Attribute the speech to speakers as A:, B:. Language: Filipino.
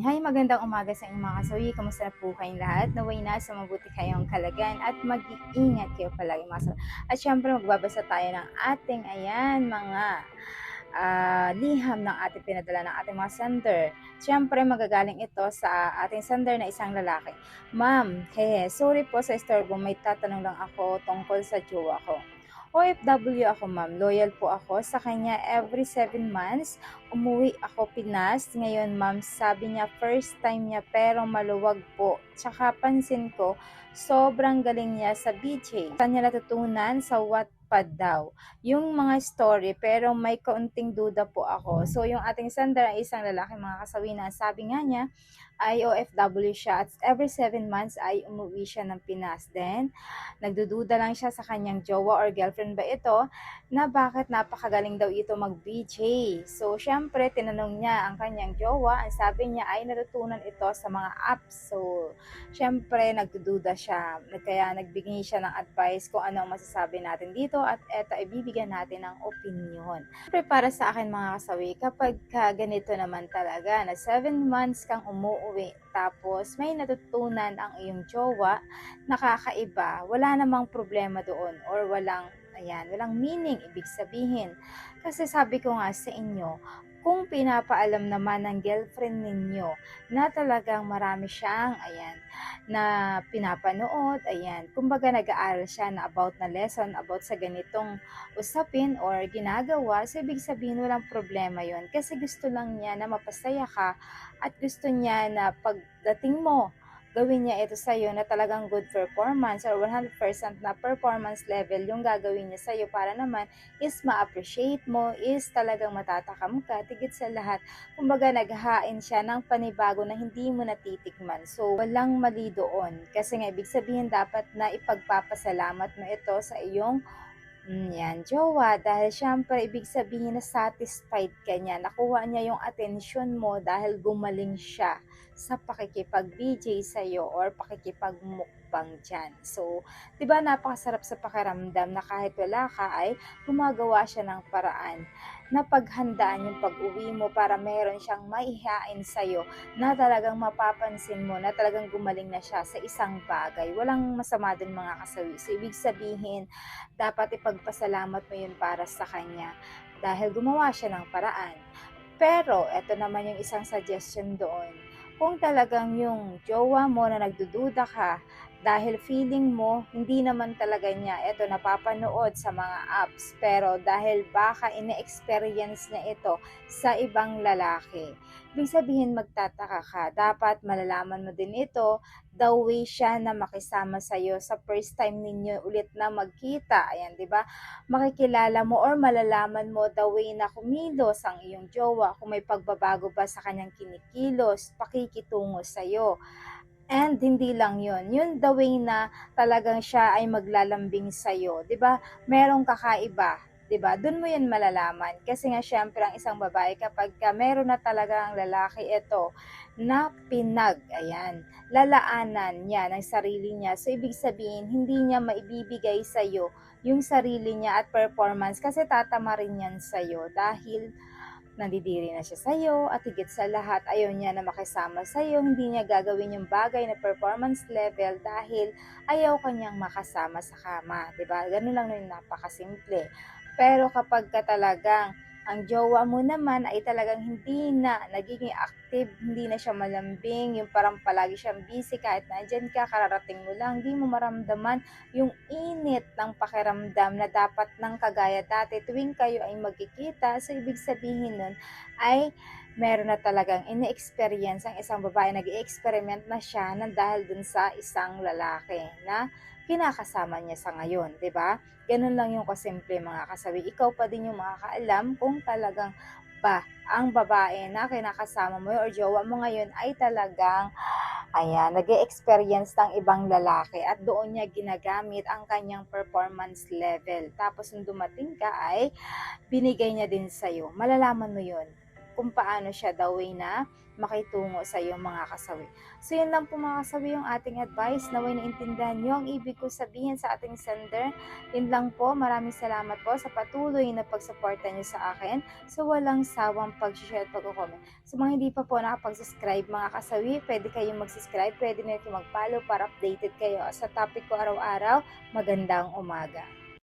A: Hi, magandang umaga sa inyong mga kasawi. Kamusta na po kayong lahat? Naway na sa mabuti kayong kalagayan at mag-iingat kayo palagi mga kasawi. At syempre magbabasa tayo ng ating mga liham ng ating pinadala ng ating mga sender. Syempre magagaling ito sa ating sender na isang lalaki. Ma'am, sorry po sa istorbo, may tatanong lang ako tungkol sa jowa ko. OFW ako ma'am, loyal po ako sa kanya every 7 months. Umuwi ako Pinas. Ngayon ma'am, sabi niya first time niya pero maluwag po. Tsaka pansin ko, sobrang galing niya sa BJ. Saan niya natutunan? Sa Wattpad daw. Yung mga story pero may kaunting duda po ako. So yung ating sender ay isang lalaki mga kasawi na sabi nga niya ay OFW siya at every 7 months ay umuwi siya ng Pinas. Then, nagdududa lang siya sa kanyang jowa or girlfriend ba ito na bakit napakagaling daw ito mag-BJ. So, syempre, tinanong niya ang kanyang jowa. Ang sabi niya ay natutunan ito sa mga apps. So, syempre, nagdududa siya. Kaya nagbigay siya ng advice kung ano ang masasabi natin dito at eto ay bibigyan natin ng opinion. Syempre, para sa akin mga kasawi, kapag ganito naman talaga na 7 months kang umuwi tapos may natutunan ang iyong jowa, nakakaiba, wala namang problema doon or walang meaning ibig sabihin. Kasi sabi ko nga sa inyo, kung pinapaalam naman ng girlfriend ninyo na talagang marami siyang na pinapanood, kumbaga nag-aaral siya na about na lesson about sa ganitong usapin or ginagawa, so ibig sabihin walang problema yon kasi gusto lang niya na mapasaya ka at gusto niya na pagdating mo gawin niya ito sa'yo na talagang good performance or 100% na performance level yung gagawin niya sa'yo para naman is ma-appreciate mo, is talagang matatakam ka, tigit sa lahat. Kumbaga naghahain siya ng panibago na hindi mo natitikman. So, walang mali doon. Kasi nga, ibig sabihin dapat na ipagpapasalamat mo ito sa iyong jowa. Dahil syempre, ibig sabihin na satisfied ka niya. Nakuha niya yung atensyon mo dahil gumaling siya sa pakikipag-BJ sa'yo or pakikipag-mukbang dyan. So, di ba napakasarap sa pakiramdam na kahit wala ka ay gumagawa siya ng paraan na paghandaan yung pag-uwi mo para meron siyang maihain sa'yo na talagang mapapansin mo na talagang gumaling na siya sa isang bagay. Walang masama dun mga kasawi. So, ibig sabihin, dapat ipagpasalamat mo yun para sa kanya dahil gumawa siya ng paraan. Pero, eto naman yung isang suggestion doon. Kung talagang yung jowa mo na nagdududa ka dahil feeling mo hindi naman talaga niya ito napapanood sa mga apps pero dahil baka ine-experience niya ito sa ibang lalaki. Ibig sabihin magtataka ka, dapat malalaman mo din ito the way siya na makisama sa'yo sa first time ninyo ulit na magkita. Ayan, di ba? Makikilala mo or malalaman mo the way na kumilos ang iyong jowa, kung may pagbabago ba sa kanyang kinikilos, pakikitungo sa'yo. And hindi lang yun the way na talagang siya ay maglalambing sa'yo, 'di ba? Merong kakaiba, 'di ba? Doon mo 'yan malalaman. Kasi nga syempre ang isang babae kapag meron na talaga ang lalaki ito na lalaanan niya ng sarili niya. So ibig sabihin, hindi niya maibibigay sa'yo yung sarili niya at performance kasi tatama rin yan sa'yo dahil nandidiri na siya sa'yo at higit sa lahat ayaw niya na makisama sa'yo, hindi niya gagawin yung bagay na performance level dahil ayaw kanyang makasama sa kama, 'di ba? Ganun lang yun, napakasimple. Pero kapag ka talagang ang jowa mo naman ay talagang hindi na nagiging active, hindi na siya malambing, yung parang palagi siyang busy kahit nandyan ka, kararating mo lang, hindi mo maramdaman yung init ng pakiramdam na dapat ng kagaya dati tuwing kayo ay magkikita. So, ibig sabihin nun ay meron na talagang ine-experience ang isang babae, nag-i-experiment na siya ng dahil dun sa isang lalaki na kinakasama niya sa ngayon, 'di ba? Ganun lang yung kasimple mga kasawi. Ikaw pa din yung makakaalam kung talagang ba ang babae na kinakasama mo or jowa mo ngayon ay talagang nag-e-experience ng ibang lalaki at doon niya ginagamit ang kanyang performance level. Tapos nung dumating ka ay binigay niya din sa'yo. Malalaman mo yun kung paano siya the way na makitungo sa iyong mga kasawi. So yun lang po mga kasawi yung ating advice. Naway naintindihan nyo ang ibig ko sabihin sa ating sender. Yun lang po, maraming salamat po sa patuloy na pagsuporta nyo sa akin, sa walang sawang pag-share at pag-comment. Sa mga hindi pa po nakapag-subscribe mga kasawi, pwede kayong mag-subscribe, pwede na kayo mag-follow para updated kayo sa topic ko araw-araw. Magandang umaga.